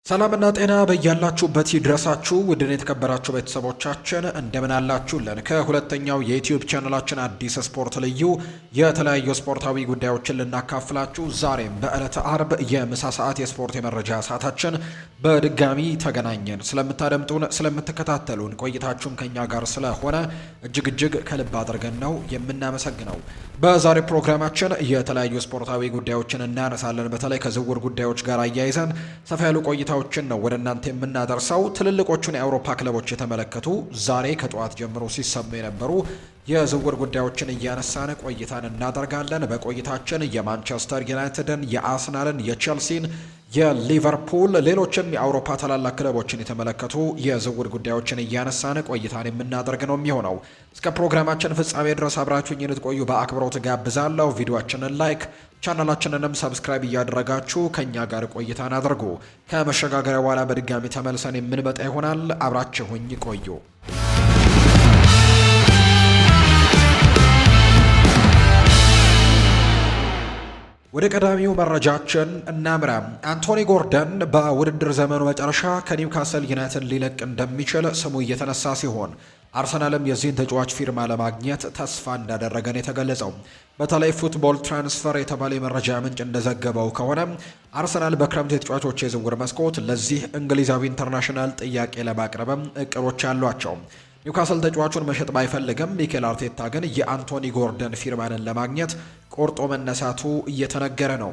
ሰላምና ጤና በያላችሁበት ይድረሳችሁ ውድን የተከበራችሁ ቤተሰቦቻችን እንደምን አላችሁልን? ከሁለተኛው የዩቲዩብ ቻናላችን አዲስ ስፖርት ልዩ የተለያዩ ስፖርታዊ ጉዳዮችን ልናካፍላችሁ ዛሬም በዕለተ አርብ የምሳ ሰዓት የስፖርት የመረጃ ሰዓታችን በድጋሚ ተገናኘን። ስለምታደምጡን፣ ስለምትከታተሉን ቆይታችሁም ከኛ ጋር ስለሆነ እጅግ ከልብ አድርገን ነው የምናመሰግነው። በዛሬ ፕሮግራማችን የተለያዩ ስፖርታዊ ጉዳዮችን እናነሳለን። በተለይ ከዝውውር ጉዳዮች ጋር አያይዘን ሰፋ ያሉ ቆይታዎችን ነው ወደ እናንተ የምናደርሰው። ትልልቆቹን የአውሮፓ ክለቦች የተመለከቱ ዛሬ ከጠዋት ጀምሮ ሲሰሙ የነበሩ የዝውውር ጉዳዮችን እያነሳን ቆይታን እናደርጋለን። በቆይታችን የማንቸስተር ዩናይትድን፣ የአርሰናልን፣ የቼልሲን፣ የሊቨርፑል ሌሎችም የአውሮፓ ታላላቅ ክለቦችን የተመለከቱ የዝውውር ጉዳዮችን እያነሳን ቆይታን የምናደርግ ነው የሚሆነው። እስከ ፕሮግራማችን ፍጻሜ ድረስ አብራችሁኝ እንድትቆዩ በአክብሮት ጋብዛለሁ። ቪዲዮአችንን ላይክ ቻናላችንንም ሰብስክራይብ እያደረጋችሁ ከኛ ጋር ቆይታን አድርጉ። ከመሸጋገሪያ በኋላ በድጋሚ ተመልሰን የምንመጣ ይሆናል። አብራችሁኝ ቆዩ። ወደ ቀዳሚው መረጃችን እናምራ። አንቶኒ ጎርደን በውድድር ዘመኑ መጨረሻ ከኒውካስል ዩናይትድ ሊለቅ እንደሚችል ስሙ እየተነሳ ሲሆን አርሰናልም የዚህን ተጫዋች ፊርማ ለማግኘት ተስፋ እንዳደረገን የተገለጸው። በተለይ ፉትቦል ትራንስፈር የተባለ የመረጃ ምንጭ እንደዘገበው ከሆነ አርሰናል በክረምት የተጫዋቾች የዝውውር መስኮት ለዚህ እንግሊዛዊ ኢንተርናሽናል ጥያቄ ለማቅረብም እቅዶች አሏቸው። ኒውካስል ተጫዋቹን መሸጥ ባይፈልግም ሚኬል አርቴታ ግን የአንቶኒ ጎርደን ፊርማንን ለማግኘት ቆርጦ መነሳቱ እየተነገረ ነው።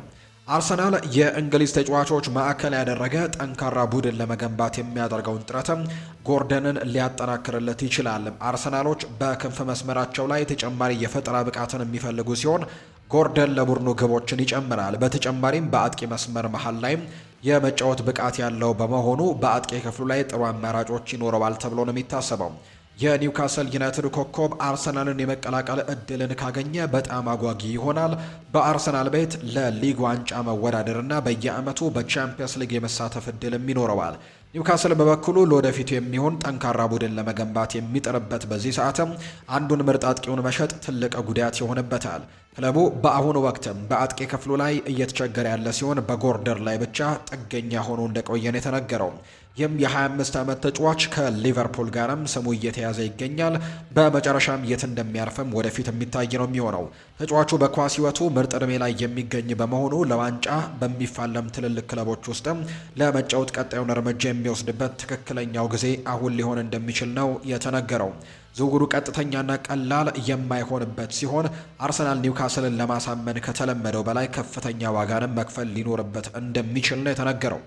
አርሰናል የእንግሊዝ ተጫዋቾች ማዕከል ያደረገ ጠንካራ ቡድን ለመገንባት የሚያደርገውን ጥረትም ጎርደንን ሊያጠናክርለት ይችላል። አርሰናሎች በክንፍ መስመራቸው ላይ ተጨማሪ የፈጠራ ብቃትን የሚፈልጉ ሲሆን ጎርደን ለቡድኑ ግቦችን ይጨምራል። በተጨማሪም በአጥቂ መስመር መሃል ላይም የመጫወት ብቃት ያለው በመሆኑ በአጥቂ ክፍሉ ላይ ጥሩ አማራጮች ይኖረዋል ተብሎ ነው የሚታሰበው። የኒውካስል ዩናይትድ ኮከብ አርሰናልን የመቀላቀል እድልን ካገኘ በጣም አጓጊ ይሆናል። በአርሰናል ቤት ለሊግ ዋንጫ መወዳደርና በየዓመቱ በቻምፒየንስ ሊግ የመሳተፍ እድልም ይኖረዋል። ኒውካስል በበኩሉ ለወደፊቱ የሚሆን ጠንካራ ቡድን ለመገንባት የሚጥርበት በዚህ ሰዓትም አንዱን ምርጥ አጥቂውን መሸጥ ትልቅ ጉዳት ይሆንበታል። ክለቡ በአሁኑ ወቅትም በአጥቂ ክፍሉ ላይ እየተቸገረ ያለ ሲሆን በጎርደር ላይ ብቻ ጥገኛ ሆኖ እንደቆየን የተነገረው። ይህም የ25 ዓመት ተጫዋች ከሊቨርፑል ጋርም ስሙ እየተያዘ ይገኛል። በመጨረሻም የት እንደሚያርፍም ወደፊት የሚታይ ነው የሚሆነው። ተጫዋቹ በኳስ ሕይወቱ ምርጥ ዕድሜ ላይ የሚገኝ በመሆኑ ለዋንጫ በሚፋለም ትልልቅ ክለቦች ውስጥም ለመጫወት ቀጣዩን እርምጃ የሚወስድበት ትክክለኛው ጊዜ አሁን ሊሆን እንደሚችል ነው የተነገረው። ዝውውሩ ቀጥተኛና ቀላል የማይሆንበት ሲሆን አርሰናል ኒውካስልን ለማሳመን ከተለመደው በላይ ከፍተኛ ዋጋንም መክፈል ሊኖርበት እንደሚችል ነው የተነገረው።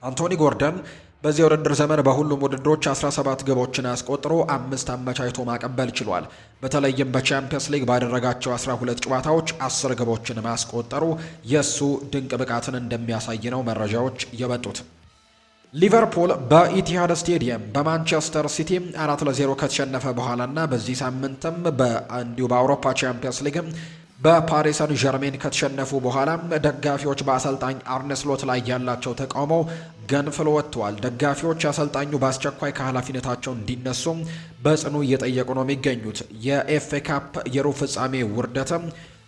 አንቶኒ ጎርደን በዚህ የውድድር ዘመን በሁሉም ውድድሮች 17 ግቦችን አስቆጥሮ 5 አመቻችቶ ማቀበል ችሏል። በተለይም በቻምፒየንስ ሊግ ባደረጋቸው 12 ጨዋታዎች 10 ግቦችን ማስቆጠሩ የሱ ድንቅ ብቃትን እንደሚያሳይ ነው መረጃዎች የወጡት። ሊቨርፑል በኢቲሃድ ስቴዲየም በማንቸስተር ሲቲ 4-0 ከተሸነፈ በኋላና በዚህ ሳምንትም እንዲሁ በአውሮፓ ቻምፒየንስ ሊግም በፓሪስ ሰን ዠርሜን ከተሸነፉ በኋላ ደጋፊዎች በአሰልጣኝ አርነ ስሎት ላይ ያላቸው ተቃውሞ ገንፍሎ ወጥተዋል። ደጋፊዎች አሰልጣኙ በአስቸኳይ ከኃላፊነታቸው እንዲነሱ በጽኑ እየጠየቁ ነው የሚገኙት። የኤፍኤ ካፕ የሩብ ፍጻሜ ውርደትም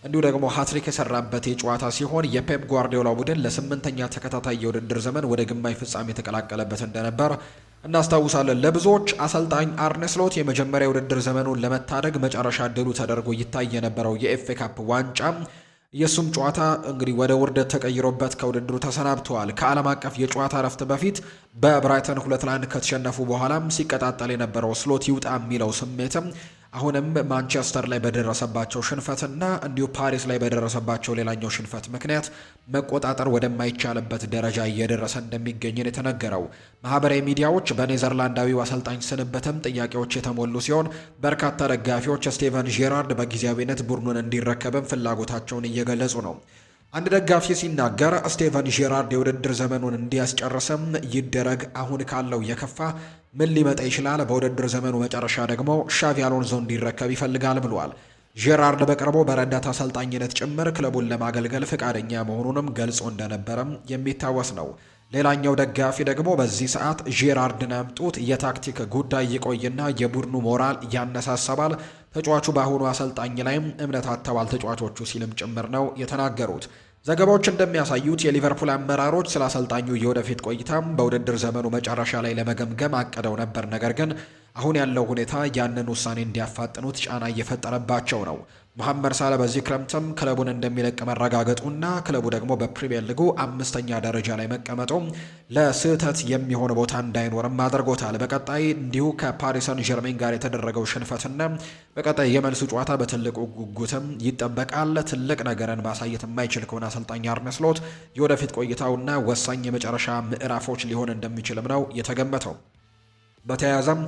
እንዲሁ ደግሞ ሃትሪክ የሰራበት የጨዋታ ሲሆን የፔፕ ጓርዲዮላ ቡድን ለ8ኛ ተከታታይ የውድድር ዘመን ወደ ግማሽ ፍጻሜ የተቀላቀለበት እንደነበር እናስታውሳለን። ለብዙዎች አሰልጣኝ አርነ ስሎት የመጀመሪያ የውድድር ዘመኑን ለመታደግ መጨረሻ እድሉ ተደርጎ ይታይ የነበረው የኤፍኤ ካፕ ዋንጫ የሱም ጨዋታ እንግዲህ ወደ ውርደት ተቀይሮበት ከውድድሩ ተሰናብተዋል። ከዓለም አቀፍ የጨዋታ እረፍት በፊት በብራይተን 2-1 ከተሸነፉ በኋላም ሲቀጣጠል የነበረው ስሎት ይውጣ የሚለው ስሜትም አሁንም ማንቸስተር ላይ በደረሰባቸው ሽንፈትና እንዲሁ ፓሪስ ላይ በደረሰባቸው ሌላኛው ሽንፈት ምክንያት መቆጣጠር ወደማይቻልበት ደረጃ እየደረሰ እንደሚገኝን የተነገረው። ማህበራዊ ሚዲያዎች በኔዘርላንዳዊው አሰልጣኝ ስንበትም ጥያቄዎች የተሞሉ ሲሆን በርካታ ደጋፊዎች ስቴቨን ጄራርድ በጊዜያዊነት ቡድኑን እንዲረከብም ፍላጎታቸውን እየገለጹ ነው። አንድ ደጋፊ ሲናገር ስቴቨን ጄራርድ የውድድር ዘመኑን እንዲያስጨርስም ይደረግ፣ አሁን ካለው የከፋ ምን ሊመጣ ይችላል? በውድድር ዘመኑ መጨረሻ ደግሞ ሻቪ አሎንዞ እንዲረከብ ይፈልጋል ብሏል። ጄራርድ በቅርቡ በረዳት አሰልጣኝነት ጭምር ክለቡን ለማገልገል ፈቃደኛ መሆኑንም ገልጾ እንደነበረም የሚታወስ ነው። ሌላኛው ደጋፊ ደግሞ በዚህ ሰዓት ጄራርድን አምጡት፣ የታክቲክ ጉዳይ ይቆይና የቡድኑ ሞራል ያነሳሳባል፣ ተጫዋቹ በአሁኑ አሰልጣኝ ላይም እምነት አጥተዋል ተጫዋቾቹ ሲልም ጭምር ነው የተናገሩት። ዘገባዎች እንደሚያሳዩት የሊቨርፑል አመራሮች ስለ አሰልጣኙ የወደፊት ቆይታ በውድድር ዘመኑ መጨረሻ ላይ ለመገምገም አቅደው ነበር። ነገር ግን አሁን ያለው ሁኔታ ያንን ውሳኔ እንዲያፋጥኑት ጫና እየፈጠረባቸው ነው። መሐመድ ሳላ በዚህ ክረምትም ክለቡን እንደሚለቅ መረጋገጡና ክለቡ ደግሞ በፕሪሚየር ሊጉ 5ኛ ደረጃ ላይ መቀመጡ ለስህተት የሚሆን ቦታ እንዳይኖርም አድርጎታል። በቀጣይ እንዲሁ ከፓሪስ ሰን ዠርሜን ጋር የተደረገው ሽንፈትና በቀጣይ የመልሱ ጨዋታ በትልቁ ጉጉትም ይጠበቃል። ትልቅ ነገርን ማሳየት የማይችል ከሆነ አሰልጣኝ አርነ ስሎት የወደፊት ቆይታውና ወሳኝ የመጨረሻ ምዕራፎች ሊሆን እንደሚችልም ነው የተገመተው። በተያያዘም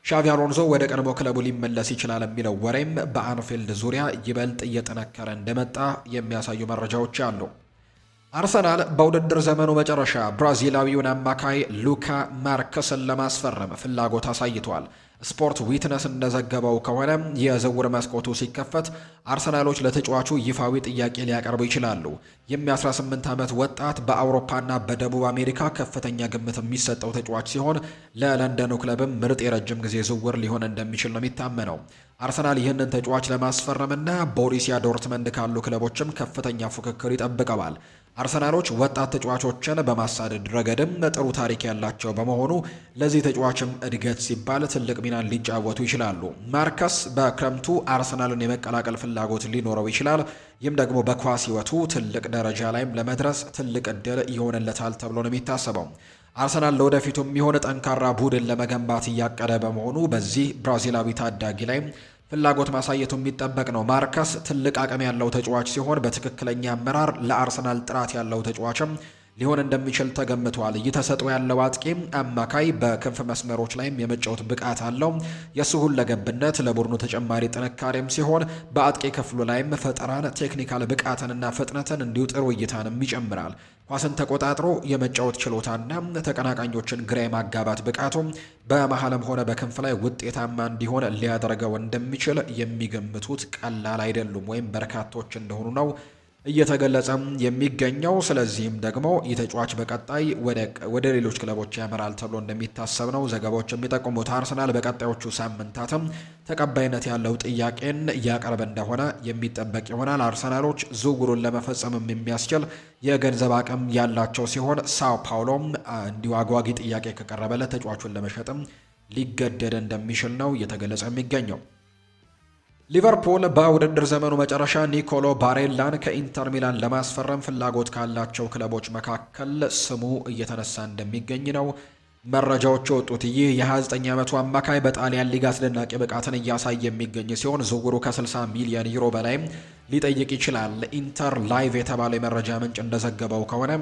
ሻቪ አሎንሶ ወደ ቀድሞ ክለቡ ሊመለስ ይችላል የሚለው ወሬም በአንፊልድ ዙሪያ ይበልጥ እየጠነከረ እንደመጣ የሚያሳዩ መረጃዎች አሉ። አርሰናል በውድድር ዘመኑ መጨረሻ ብራዚላዊውን አማካይ ሉካ ማርክስን ለማስፈረም ፍላጎት አሳይቷል። ስፖርት ዊትነስ እንደዘገበው ከሆነ የዝውውር መስኮቱ ሲከፈት አርሰናሎች ለተጫዋቹ ይፋዊ ጥያቄ ሊያቀርቡ ይችላሉ። የ18 ዓመት ወጣት በአውሮፓና በደቡብ አሜሪካ ከፍተኛ ግምት የሚሰጠው ተጫዋች ሲሆን ለለንደኑ ክለብም ምርጥ የረጅም ጊዜ ዝውውር ሊሆን እንደሚችል ነው የሚታመነው። አርሰናል ይህንን ተጫዋች ለማስፈረምና ቦሩሲያ ዶርትመንድ ካሉ ክለቦችም ከፍተኛ ፉክክር ይጠብቀዋል። አርሰናሎች ወጣት ተጫዋቾችን በማሳደድ ረገድም ጥሩ ታሪክ ያላቸው በመሆኑ ለዚህ ተጫዋችም እድገት ሲባል ትልቅ ሚናን ሊጫወቱ ይችላሉ። ማርከስ በክረምቱ አርሰናልን የመቀላቀል ፍላጎት ሊኖረው ይችላል። ይህም ደግሞ በኳስ ሕይወቱ ትልቅ ደረጃ ላይም ለመድረስ ትልቅ እድል ይሆንለታል ተብሎ ነው የሚታሰበው። አርሰናል ለወደፊቱ የሚሆን ጠንካራ ቡድን ለመገንባት እያቀደ በመሆኑ በዚህ ብራዚላዊ ታዳጊ ላይ ፍላጎት ማሳየቱ የሚጠበቅ ነው። ማርከስ ትልቅ አቅም ያለው ተጫዋች ሲሆን በትክክለኛ አመራር ለአርሰናል ጥራት ያለው ተጫዋችም ሊሆን እንደሚችል ተገምቷል። እየተሰጠው ያለው አጥቂ አማካይ በክንፍ መስመሮች ላይም የመጫወት ብቃት አለው። የሱ ሁለገብነት ለቡድኑ ተጨማሪ ጥንካሬም ሲሆን በአጥቂ ክፍሉ ላይም ፈጠራን፣ ቴክኒካል ብቃትንና ፍጥነትን እንዲሁ ጥሩ እይታንም ይጨምራል። ኳስን ተቆጣጥሮ የመጫወት ችሎታና ተቀናቃኞችን ግራ የማጋባት ብቃቱ በመሀልም ሆነ በክንፍ ላይ ውጤታማ እንዲሆን ሊያደርገው እንደሚችል የሚገምቱት ቀላል አይደሉም ወይም በርካቶች እንደሆኑ ነው እየተገለጸ የሚገኘው። ስለዚህም ደግሞ የተጫዋች በቀጣይ ወደ ሌሎች ክለቦች ያመራል ተብሎ እንደሚታሰብ ነው ዘገባዎች የሚጠቁሙት። አርሰናል በቀጣዮቹ ሳምንታትም ተቀባይነት ያለው ጥያቄን እያቀረበ እንደሆነ የሚጠበቅ ይሆናል። አርሰናሎች ዝውውሩን ለመፈጸም የሚያስችል የገንዘብ አቅም ያላቸው ሲሆን ሳኦ ፓውሎም እንዲሁ አጓጊ ጥያቄ ከቀረበለት ተጫዋቹን ለመሸጥም ሊገደድ እንደሚችል ነው እየተገለጸ የሚገኘው። ሊቨርፑል በውድድር ዘመኑ መጨረሻ ኒኮሎ ባሬላን ከኢንተር ሚላን ለማስፈረም ፍላጎት ካላቸው ክለቦች መካከል ስሙ እየተነሳ እንደሚገኝ ነው መረጃዎች የወጡት። ይህ የ29 ዓመቱ አማካይ በጣሊያን ሊግ አስደናቂ ብቃትን እያሳየ የሚገኝ ሲሆን ዝውውሩ ከ60 ሚሊዮን ዩሮ በላይ ሊጠይቅ ይችላል። ኢንተር ላይቭ የተባለው የመረጃ ምንጭ እንደዘገበው ከሆነ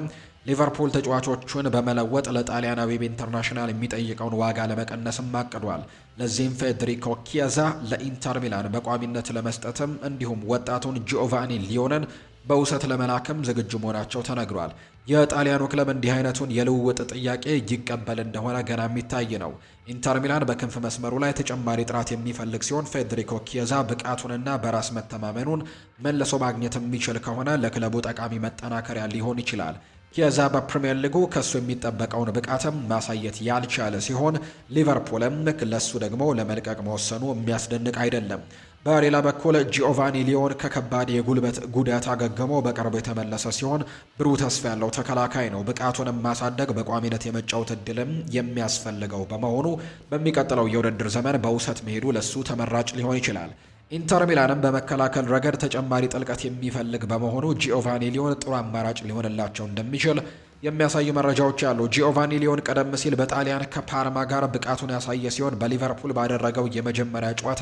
ሊቨርፑል ተጫዋቾቹን በመለወጥ ለጣሊያናዊ ኢንተርናሽናል የሚጠይቀውን ዋጋ ለመቀነስም አቅዷል። ለዚህም ፌዴሪኮ ኪያዛ ለኢንተር ሚላን በቋሚነት ለመስጠትም እንዲሁም ወጣቱን ጂኦቫኒ ሊዮንን በውሰት ለመላክም ዝግጁ መሆናቸው ተነግሯል። የጣሊያኑ ክለብ እንዲህ አይነቱን የልውውጥ ጥያቄ ይቀበል እንደሆነ ገና የሚታይ ነው። ኢንተር ሚላን በክንፍ መስመሩ ላይ ተጨማሪ ጥራት የሚፈልግ ሲሆን ፌዴሪኮ ኪያዛ ብቃቱንና በራስ መተማመኑን መልሶ ማግኘት የሚችል ከሆነ ለክለቡ ጠቃሚ መጠናከሪያ ሊሆን ይችላል። ኪያዛ በፕሪሚየር ሊጉ ከሱ የሚጠበቀውን ብቃትም ማሳየት ያልቻለ ሲሆን ሊቨርፑልም ለሱ ደግሞ ለመልቀቅ መወሰኑ የሚያስደንቅ አይደለም። በሌላ በኩል ጂኦቫኒ ሊዮን ከከባድ የጉልበት ጉዳት አገግሞ በቅርቡ የተመለሰ ሲሆን ብሩህ ተስፋ ያለው ተከላካይ ነው። ብቃቱንም ማሳደግ በቋሚነት የመጫወት እድልም የሚያስፈልገው በመሆኑ በሚቀጥለው የውድድር ዘመን በውሰት መሄዱ ለሱ ተመራጭ ሊሆን ይችላል። ኢንተር ሚላንም በመከላከል ረገድ ተጨማሪ ጥልቀት የሚፈልግ በመሆኑ ጂኦቫኒ ሊዮን ጥሩ አማራጭ ሊሆንላቸው እንደሚችል የሚያሳዩ መረጃዎች አሉ። ጂኦቫኒ ሊዮን ቀደም ሲል በጣሊያን ከፓርማ ጋር ብቃቱን ያሳየ ሲሆን በሊቨርፑል ባደረገው የመጀመሪያ ጨዋታ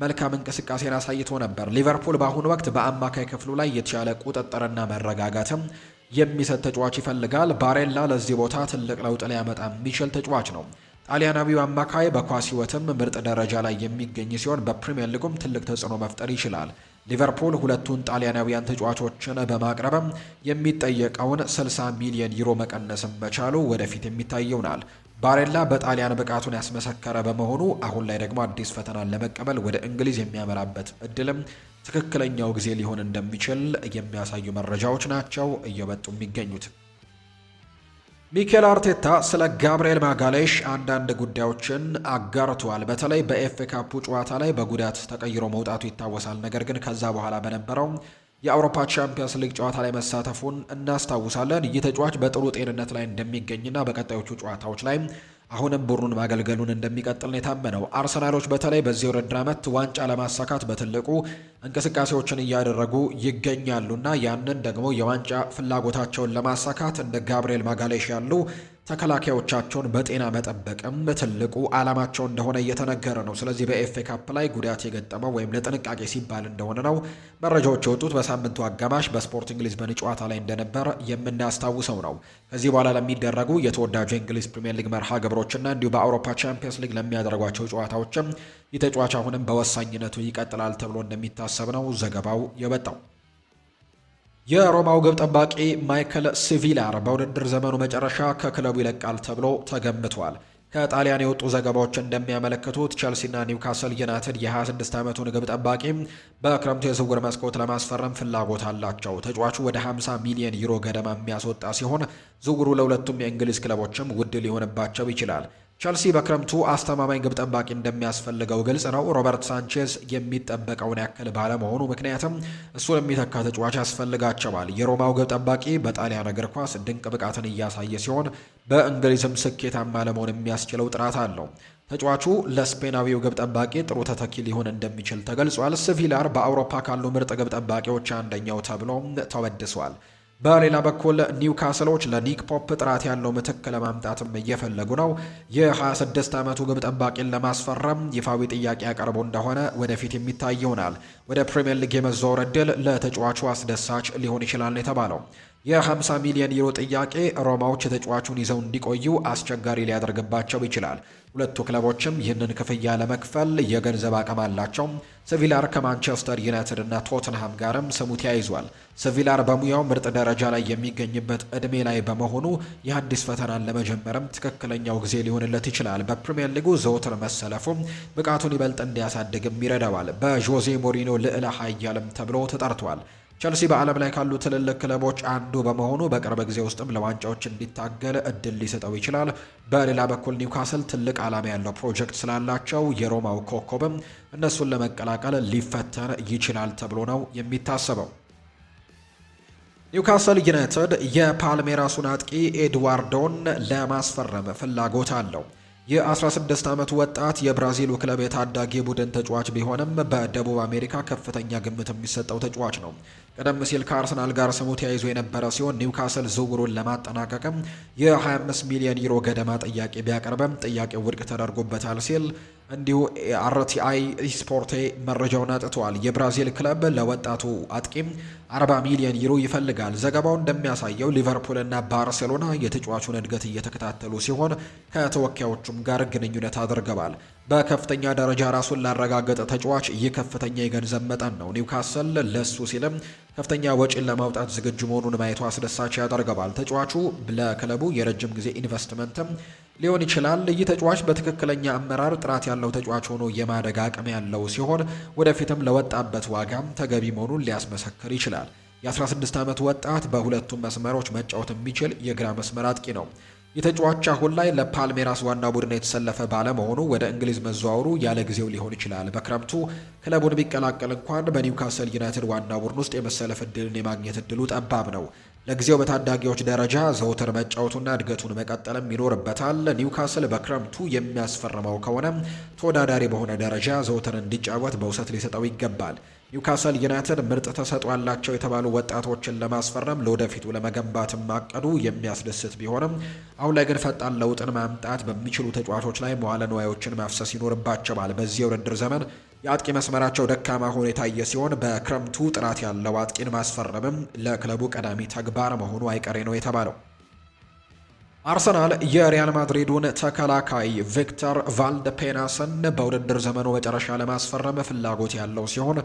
መልካም እንቅስቃሴን አሳይቶ ነበር። ሊቨርፑል በአሁኑ ወቅት በአማካይ ክፍሉ ላይ የተሻለ ቁጥጥርና መረጋጋትም የሚሰጥ ተጫዋች ይፈልጋል። ባሬላ ለዚህ ቦታ ትልቅ ለውጥ ሊያመጣ የሚችል ተጫዋች ነው። ጣሊያናዊው አማካይ በኳስ ሕይወትም ምርጥ ደረጃ ላይ የሚገኝ ሲሆን በፕሪሚየር ሊጉም ትልቅ ተጽዕኖ መፍጠር ይችላል። ሊቨርፑል ሁለቱን ጣሊያናዊያን ተጫዋቾችን በማቅረብም የሚጠየቀውን 60 ሚሊዮን ዩሮ መቀነስም መቻሉ ወደፊት የሚታይ ይሆናል። ባሬላ በጣሊያን ብቃቱን ያስመሰከረ በመሆኑ አሁን ላይ ደግሞ አዲስ ፈተናን ለመቀበል ወደ እንግሊዝ የሚያመራበት እድልም ትክክለኛው ጊዜ ሊሆን እንደሚችል የሚያሳዩ መረጃዎች ናቸው እየወጡ የሚገኙት። ሚኬል አርቴታ ስለ ጋብርኤል ማጋሌሽ አንዳንድ ጉዳዮችን አጋርቷል። በተለይ በኤፍኤ ካፑ ጨዋታ ላይ በጉዳት ተቀይሮ መውጣቱ ይታወሳል። ነገር ግን ከዛ በኋላ በነበረው የአውሮፓ ቻምፒየንስ ሊግ ጨዋታ ላይ መሳተፉን እናስታውሳለን። ይህ ተጫዋች በጥሩ ጤንነት ላይ እንደሚገኝና በቀጣዮቹ ጨዋታዎች ላይ አሁንም ቡድኑን ማገልገሉን እንደሚቀጥል ነው የታመነው። አርሰናሎች በተለይ በዚህ ውድድር ዓመት ዋንጫ ለማሳካት በትልቁ እንቅስቃሴዎችን እያደረጉ ይገኛሉና ያንን ደግሞ የዋንጫ ፍላጎታቸውን ለማሳካት እንደ ጋብሪኤል ማጋሌሽ ያሉ ተከላካዮቻቸውን በጤና መጠበቅም ትልቁ ዓላማቸው እንደሆነ እየተነገረ ነው። ስለዚህ በኤፍኤ ካፕ ላይ ጉዳት የገጠመው ወይም ለጥንቃቄ ሲባል እንደሆነ ነው መረጃዎች የወጡት። በሳምንቱ አጋማሽ በስፖርቲንግ ሊዝበን ጨዋታ ላይ እንደነበር የምናስታውሰው ነው። ከዚህ በኋላ ለሚደረጉ የተወዳጁ የእንግሊዝ ፕሪምየር ሊግ መርሃ ግብሮችና እንዲሁ በአውሮፓ ቻምፒየንስ ሊግ ለሚያደርጓቸው ጨዋታዎችም ይህ ተጫዋች አሁንም በወሳኝነቱ ይቀጥላል ተብሎ እንደሚታሰብ ነው ዘገባው የወጣው። የሮማው ግብ ጠባቂ ማይክል ሲቪላር በውድድር ዘመኑ መጨረሻ ከክለቡ ይለቃል ተብሎ ተገምቷል። ከጣሊያን የወጡ ዘገባዎች እንደሚያመለክቱት ቸልሲና ኒውካስል ዩናይትድ የ26 ዓመቱን ግብ ጠባቂ በክረምቱ የዝውውር መስኮት ለማስፈረም ፍላጎት አላቸው። ተጫዋቹ ወደ 50 ሚሊዮን ዩሮ ገደማ የሚያስወጣ ሲሆን ዝውውሩ ለሁለቱም የእንግሊዝ ክለቦችም ውድ ሊሆንባቸው ይችላል። ቸልሲ በክረምቱ አስተማማኝ ግብ ጠባቂ እንደሚያስፈልገው ግልጽ ነው። ሮበርት ሳንቼዝ የሚጠበቀውን ያክል ባለመሆኑ ምክንያትም እሱን የሚተካ ተጫዋች ያስፈልጋቸዋል። የሮማው ግብ ጠባቂ በጣሊያን እግር ኳስ ድንቅ ብቃትን እያሳየ ሲሆን በእንግሊዝም ስኬታማ ለመሆን የሚያስችለው ጥራት አለው። ተጫዋቹ ለስፔናዊው ግብ ጠባቂ ጥሩ ተተኪ ሊሆን እንደሚችል ተገልጿል። ሲቪላር በአውሮፓ ካሉ ምርጥ ግብ ጠባቂዎች አንደኛው ተብሎ ተወድሷል። በሌላ በኩል ኒውካስሎች ለኒክ ፖፕ ጥራት ያለው ምትክ ለማምጣትም እየፈለጉ ነው። የ26 ዓመቱ ግብ ጠባቂን ለማስፈረም ይፋዊ ጥያቄ ያቀርቡ እንደሆነ ወደፊት የሚታይ ይሆናል። ወደ ፕሪምየር ሊግ የመዛወር ዕድል ለተጫዋቹ አስደሳች ሊሆን ይችላል የተባለው የ50 ሚሊዮን ዩሮ ጥያቄ ሮማዎች ተጫዋቹን ይዘው እንዲቆዩ አስቸጋሪ ሊያደርግባቸው ይችላል። ሁለቱ ክለቦችም ይህንን ክፍያ ለመክፈል የገንዘብ አቅም አላቸው። ሲቪላር ከማንቸስተር ዩናይትድ እና ቶተንሃም ጋርም ስሙ ተያይዟል። ሲቪላር በሙያው ምርጥ ደረጃ ላይ የሚገኝበት ዕድሜ ላይ በመሆኑ የአዲስ ፈተናን ለመጀመርም ትክክለኛው ጊዜ ሊሆንለት ይችላል። በፕሪምየር ሊጉ ዘውትር መሰለፉ ብቃቱን ይበልጥ እንዲያሳድግም ይረዳዋል። በዦዜ ሞሪኖ ልዕለ ኃያልም ተብሎ ተጠርቷል። ቸልሲ በዓለም ላይ ካሉ ትልልቅ ክለቦች አንዱ በመሆኑ በቅርብ ጊዜ ውስጥም ለዋንጫዎች እንዲታገል እድል ሊሰጠው ይችላል። በሌላ በኩል ኒውካስል ትልቅ ዓላማ ያለው ፕሮጀክት ስላላቸው የሮማው ኮከብም እነሱን ለመቀላቀል ሊፈተን ይችላል ተብሎ ነው የሚታሰበው። ኒውካስል ዩናይትድ የፓልሜራሱን አጥቂ ኤድዋርዶን ለማስፈረም ፍላጎት አለው። የ16 ዓመቱ ወጣት የብራዚሉ ክለብ የታዳጊ ቡድን ተጫዋች ቢሆንም በደቡብ አሜሪካ ከፍተኛ ግምት የሚሰጠው ተጫዋች ነው። ቀደም ሲል ከአርሰናል ጋር ስሙ ተያይዞ የነበረ ሲሆን ኒውካስል ዝውውሩን ለማጠናቀቅም የ25 ሚሊዮን ዩሮ ገደማ ጥያቄ ቢያቀርበም ጥያቄው ውድቅ ተደርጎበታል ሲል እንዲሁ አርቲአይ ስፖርቴ መረጃውን አጥቷል። የብራዚል ክለብ ለወጣቱ አጥቂም 40 ሚሊዮን ዩሮ ይፈልጋል። ዘገባው እንደሚያሳየው ሊቨርፑል እና ባርሴሎና የተጫዋቹን እድገት እየተከታተሉ ሲሆን ከተወካዮቹም ጋር ግንኙነት አድርገዋል። በከፍተኛ ደረጃ ራሱን ላረጋገጠ ተጫዋች ይህ ከፍተኛ የገንዘብ መጠን ነው። ኒውካስል ለሱ ሲልም ከፍተኛ ወጪን ለማውጣት ዝግጁ መሆኑን ማየቱ አስደሳች ያደርገዋል። ተጫዋቹ ለክለቡ የረጅም ጊዜ ኢንቨስትመንትም ሊሆን ይችላል። ይህ ተጫዋች በትክክለኛ አመራር ጥራት ያለው ተጫዋች ሆኖ የማደግ አቅም ያለው ሲሆን ወደፊትም ለወጣበት ዋጋም ተገቢ መሆኑን ሊያስመሰክር ይችላል። የ16 ዓመት ወጣት በሁለቱም መስመሮች መጫወት የሚችል የግራ መስመር አጥቂ ነው። የተጫዋች አሁን ላይ ለፓልሜራስ ዋና ቡድን የተሰለፈ ባለመሆኑ ወደ እንግሊዝ መዘዋወሩ ያለ ጊዜው ሊሆን ይችላል። በክረምቱ ክለቡን ቢቀላቀል እንኳን በኒውካስል ዩናይትድ ዋና ቡድን ውስጥ የመሰለፍ እድልን የማግኘት እድሉ ጠባብ ነው። ለጊዜው በታዳጊዎች ደረጃ ዘውትር መጫወቱና እድገቱን መቀጠልም ይኖርበታል። ኒውካስል በክረምቱ የሚያስፈርመው ከሆነ ተወዳዳሪ በሆነ ደረጃ ዘውትር እንዲጫወት በውሰት ሊሰጠው ይገባል። ኒውካስል ዩናይትድ ምርጥ ተሰጥኦ ያላቸው የተባሉ ወጣቶችን ለማስፈረም ለወደፊቱ ለመገንባትም ማቀዱ የሚያስደስት ቢሆንም አሁን ላይ ግን ፈጣን ለውጥን ማምጣት በሚችሉ ተጫዋቾች ላይ መዋለ ንዋዮችን ማፍሰስ ይኖርባቸዋል። በዚህ የውድድር ዘመን የአጥቂ መስመራቸው ደካማ ሆኖ የታየ ሲሆን በክረምቱ ጥራት ያለው አጥቂን ማስፈረምም ለክለቡ ቀዳሚ ተግባር መሆኑ አይቀሬ ነው የተባለው። አርሰናል የሪያል ማድሪዱን ተከላካይ ቪክተር ቫልደፔናስን በውድድር ዘመኑ መጨረሻ ለማስፈረም ፍላጎት ያለው ሲሆን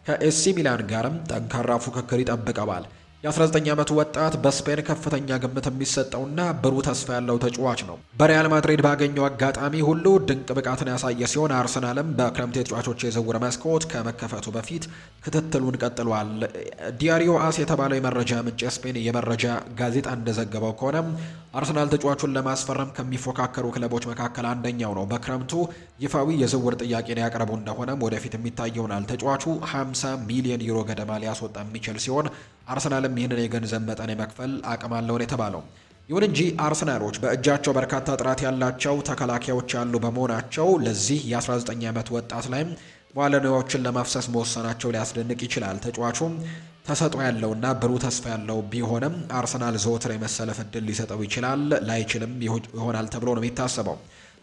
ከኤሲ ሚላን ጋርም ጠንካራ ፉክክር ይጠብቀዋል። የ19 ዓመቱ ወጣት በስፔን ከፍተኛ ግምት የሚሰጠውና ብሩህ ተስፋ ያለው ተጫዋች ነው። በሪያል ማድሪድ ባገኘው አጋጣሚ ሁሉ ድንቅ ብቃትን ያሳየ ሲሆን አርሰናልም በክረምት የተጫዋቾች የዝውውር መስኮት ከመከፈቱ በፊት ክትትሉን ቀጥሏል። ዲያሪዮ አስ የተባለው የመረጃ ምንጭ የስፔን የመረጃ ጋዜጣ እንደዘገበው ከሆነ አርሰናል ተጫዋቹን ለማስፈረም ከሚፎካከሩ ክለቦች መካከል አንደኛው ነው። በክረምቱ ይፋዊ የዝውውር ጥያቄን ያቀርቡ እንደሆነም ወደፊት የሚታይ ይሆናል። ተጫዋቹ 50 ሚሊዮን ዩሮ ገደማ ሊያስወጣ የሚችል ሲሆን አርሰናልም ይህንን የገንዘብ መጠን የመክፈል አቅም አለውን የተባለው። ይሁን እንጂ አርሰናሎች በእጃቸው በርካታ ጥራት ያላቸው ተከላካዮች ያሉ በመሆናቸው ለዚህ የ19 ዓመት ወጣት ላይም መዋለ ንዋዮችን ለማፍሰስ መወሰናቸው ሊያስደንቅ ይችላል። ተጫዋቹም ተሰጥኦ ያለውና ብሩህ ተስፋ ያለው ቢሆንም አርሰናል ዘወትር የመሰለፍ እድል ሊሰጠው ይችላል፣ ላይችልም ይሆናል ተብሎ ነው የሚታሰበው።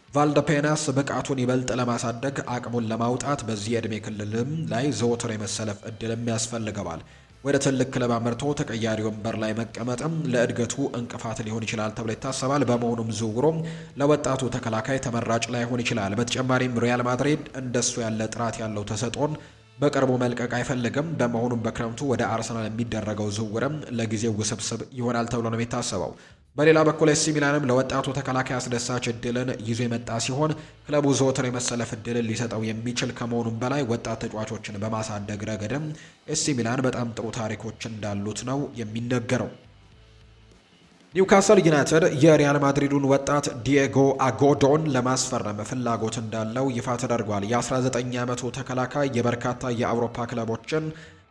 ቫልደፔናስ ብቃቱን ይበልጥ ለማሳደግ አቅሙን ለማውጣት በዚህ የዕድሜ ክልልም ላይ ዘወትር የመሰለፍ እድልም ያስፈልገዋል። ወደ ትልቅ ክለብ አምርቶ ተቀያሪ ወንበር ላይ መቀመጥም ለእድገቱ እንቅፋት ሊሆን ይችላል ተብሎ ይታሰባል። በመሆኑም ዝውውሩም ለወጣቱ ተከላካይ ተመራጭ ላይሆን ይችላል። በተጨማሪም ሪያል ማድሪድ እንደሱ ያለ ጥራት ያለው ተሰጥኦን በቅርቡ መልቀቅ አይፈልግም። በመሆኑም በክረምቱ ወደ አርሰናል የሚደረገው ዝውውርም ለጊዜው ውስብስብ ይሆናል ተብሎ ነው የሚታሰበው። በሌላ በኩል ኤሲ ሚላንም ለወጣቱ ተከላካይ አስደሳች እድልን ይዞ የመጣ ሲሆን ክለቡ ዘወትር የመሰለፍ እድልን ሊሰጠው የሚችል ከመሆኑም በላይ ወጣት ተጫዋቾችን በማሳደግ ረገድም ኤሲ ሚላን በጣም ጥሩ ታሪኮች እንዳሉት ነው የሚነገረው። ኒውካስል ዩናይትድ የሪያል ማድሪዱን ወጣት ዲየጎ አጎዶን ለማስፈረም ፍላጎት እንዳለው ይፋ ተደርጓል። የ19 ዓመቱ ተከላካይ የበርካታ የአውሮፓ ክለቦችን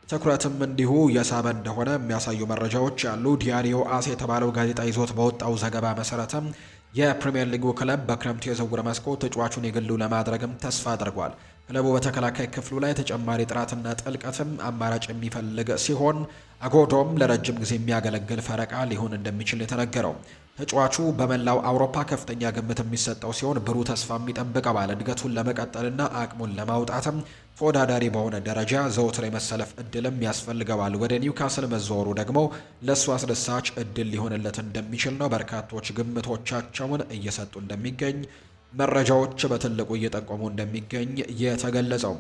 ትኩረትም እንዲሁ የሳበ እንደሆነ የሚያሳዩ መረጃዎች ያሉ። ዲያሪዮ አስ የተባለው ጋዜጣ ይዞት በወጣው ዘገባ መሰረትም የፕሪሚየር ሊጉ ክለብ በክረምቱ የዝውውር መስኮት ተጫዋቹን የግሉ ለማድረግም ተስፋ አድርጓል። ክለቡ በተከላካይ ክፍሉ ላይ ተጨማሪ ጥራትና ጥልቀትም አማራጭ የሚፈልግ ሲሆን አጎዶም ለረጅም ጊዜ የሚያገለግል ፈረቃ ሊሆን እንደሚችል የተነገረው። ተጫዋቹ በመላው አውሮፓ ከፍተኛ ግምት የሚሰጠው ሲሆን ብሩህ ተስፋም ይጠብቀዋል። እድገቱን ለመቀጠልና አቅሙን ለማውጣትም ተወዳዳሪ በሆነ ደረጃ ዘውትር የመሰለፍ እድልም ያስፈልገዋል። ወደ ኒውካስል መዘወሩ ደግሞ ለእሱ አስደሳች እድል ሊሆንለት እንደሚችል ነው በርካቶች ግምቶቻቸውን እየሰጡ እንደሚገኝ መረጃዎች በትልቁ እየጠቆሙ እንደሚገኝ የተገለጸው።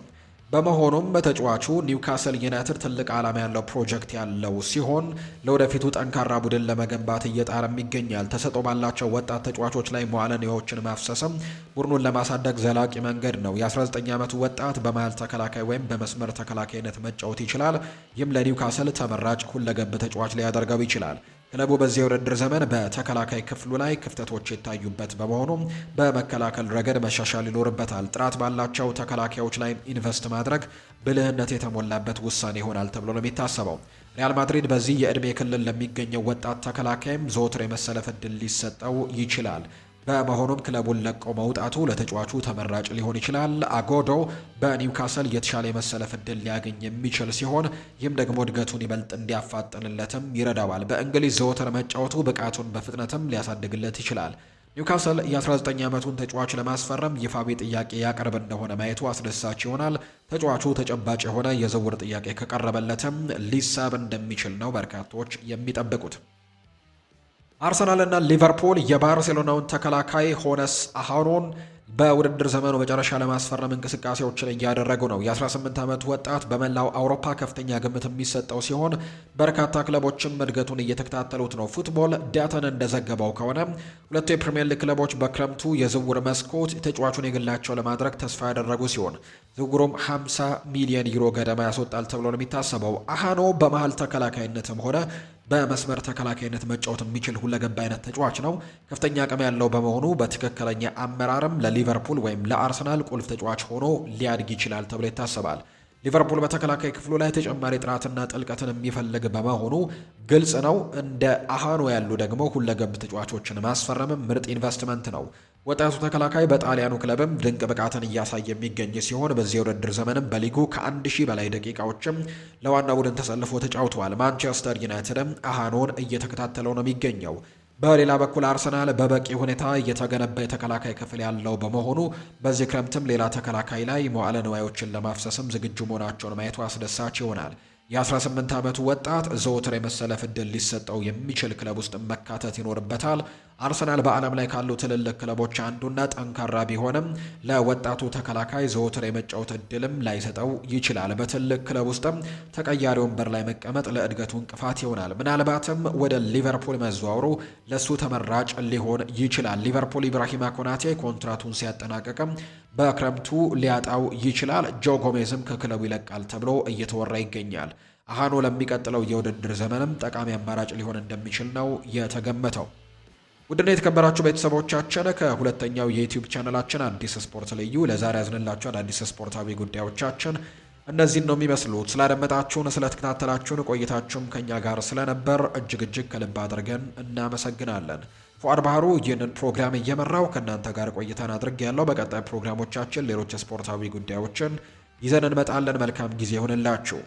በመሆኑም በተጫዋቹ ኒውካስል ዩናይትድ ትልቅ ዓላማ ያለው ፕሮጀክት ያለው ሲሆን ለወደፊቱ ጠንካራ ቡድን ለመገንባት እየጣረም ይገኛል። ተሰጥኦ ባላቸው ወጣት ተጫዋቾች ላይ መዋለ ንዋዮችን ማፍሰስም ቡድኑን ለማሳደግ ዘላቂ መንገድ ነው። የ19 ዓመቱ ወጣት በመሃል ተከላካይ ወይም በመስመር ተከላካይነት መጫወት ይችላል። ይህም ለኒውካስል ተመራጭ ሁለገብ ተጫዋች ሊያደርገው ይችላል። ክለቡ በዚህ የውድድር ዘመን በተከላካይ ክፍሉ ላይ ክፍተቶች የታዩበት በመሆኑ በመከላከል ረገድ መሻሻል ይኖርበታል። ጥራት ባላቸው ተከላካዮች ላይ ኢንቨስት ማድረግ ብልህነት የተሞላበት ውሳኔ ይሆናል ተብሎ ነው የሚታሰበው። ሪያል ማድሪድ በዚህ የዕድሜ ክልል ለሚገኘው ወጣት ተከላካይም ዘወትር የመሰለፍ ዕድል ሊሰጠው ይችላል። በመሆኑም ክለቡን ለቆ መውጣቱ ለተጫዋቹ ተመራጭ ሊሆን ይችላል። አጎዶ በኒውካስል የተሻለ የመሰለፍ ዕድል ሊያገኝ የሚችል ሲሆን ይህም ደግሞ እድገቱን ይበልጥ እንዲያፋጥንለትም ይረዳዋል። በእንግሊዝ ዘወትር መጫወቱ ብቃቱን በፍጥነትም ሊያሳድግለት ይችላል። ኒውካስል የ19 ዓመቱን ተጫዋች ለማስፈረም ይፋዊ ጥያቄ ያቀርብ እንደሆነ ማየቱ አስደሳች ይሆናል። ተጫዋቹ ተጨባጭ የሆነ የዝውውር ጥያቄ ከቀረበለትም ሊሳብ እንደሚችል ነው በርካቶች የሚጠብቁት። አርሰናልና ሊቨርፑል የባርሴሎናውን ተከላካይ ሆነስ አሃኖን በውድድር ዘመኑ መጨረሻ ለማስፈረም እንቅስቃሴዎችን እያደረጉ ነው። የ18 ዓመት ወጣት በመላው አውሮፓ ከፍተኛ ግምት የሚሰጠው ሲሆን በርካታ ክለቦችም እድገቱን እየተከታተሉት ነው። ፉትቦል ዳታን እንደዘገበው ከሆነ ሁለቱ የፕሪሚየር ሊግ ክለቦች በክረምቱ የዝውውር መስኮት ተጫዋቹን የግላቸው ለማድረግ ተስፋ ያደረጉ ሲሆን ዝውውሩም 50 ሚሊዮን ዩሮ ገደማ ያስወጣል ተብሎ ነው የሚታሰበው። አሃኖ በመሃል ተከላካይነትም ሆነ በመስመር ተከላካይነት መጫወት የሚችል ሁለገብ አይነት ተጫዋች ነው። ከፍተኛ አቅም ያለው በመሆኑ በትክክለኛ አመራርም ለሊቨርፑል ወይም ለአርሰናል ቁልፍ ተጫዋች ሆኖ ሊያድግ ይችላል ተብሎ ይታሰባል። ሊቨርፑል በተከላካይ ክፍሉ ላይ ተጨማሪ ጥራትና ጥልቀትን የሚፈልግ በመሆኑ ግልጽ ነው። እንደ አሃኖ ያሉ ደግሞ ሁለገብ ተጫዋቾችን ማስፈረምም ምርጥ ኢንቨስትመንት ነው። ወጣቱ ተከላካይ በጣሊያኑ ክለብም ድንቅ ብቃትን እያሳየ የሚገኝ ሲሆን በዚህ የውድድር ዘመንም በሊጉ ከ1000 በላይ ደቂቃዎችም ለዋና ቡድን ተሰልፎ ተጫውተዋል። ማንቸስተር ዩናይትድም አሃኖን እየተከታተለው ነው የሚገኘው። በሌላ በኩል አርሰናል በበቂ ሁኔታ እየተገነባ የተከላካይ ክፍል ያለው በመሆኑ በዚህ ክረምትም ሌላ ተከላካይ ላይ መዋዕለ ንዋዮችን ለማፍሰስም ዝግጁ መሆናቸውን ማየቱ አስደሳች ይሆናል። የ18 ዓመቱ ወጣት ዘወትር የመሰለፍ ዕድል ሊሰጠው የሚችል ክለብ ውስጥ መካተት ይኖርበታል። አርሰናል በዓለም ላይ ካሉ ትልልቅ ክለቦች አንዱና ጠንካራ ቢሆንም ለወጣቱ ተከላካይ ዘወትር የመጫወት እድልም ላይሰጠው ይችላል። በትልቅ ክለብ ውስጥም ተቀያሪ ወንበር ላይ መቀመጥ ለእድገቱ እንቅፋት ይሆናል። ምናልባትም ወደ ሊቨርፑል መዘዋወሩ ለሱ ተመራጭ ሊሆን ይችላል። ሊቨርፑል ኢብራሂማ ኮናቴ ኮንትራቱን ሲያጠናቀቅም በክረምቱ ሊያጣው ይችላል። ጆ ጎሜዝም ከክለቡ ይለቃል ተብሎ እየተወራ ይገኛል። አሃኖ ለሚቀጥለው የውድድር ዘመንም ጠቃሚ አማራጭ ሊሆን እንደሚችል ነው የተገመተው። ውድና የተከበራችሁ ቤተሰቦቻችን ከሁለተኛው የዩቲዩብ ቻናላችን አዲስ ስፖርት ልዩ ለዛሬ ያዝንላችሁ አዳዲስ ስፖርታዊ ጉዳዮቻችን እነዚህን ነው የሚመስሉት። ስላደመጣችሁን፣ ስለተከታተላችሁን ቆይታችሁም ከኛ ጋር ስለነበር እጅግ ከልብ አድርገን እናመሰግናለን። ፉአድ ባህሩ ይህንን ፕሮግራም እየመራው ከእናንተ ጋር ቆይታን አድርጌ ያለው። በቀጣይ ፕሮግራሞቻችን ሌሎች ስፖርታዊ ጉዳዮችን ይዘን እንመጣለን። መልካም ጊዜ ይሁንላችሁ።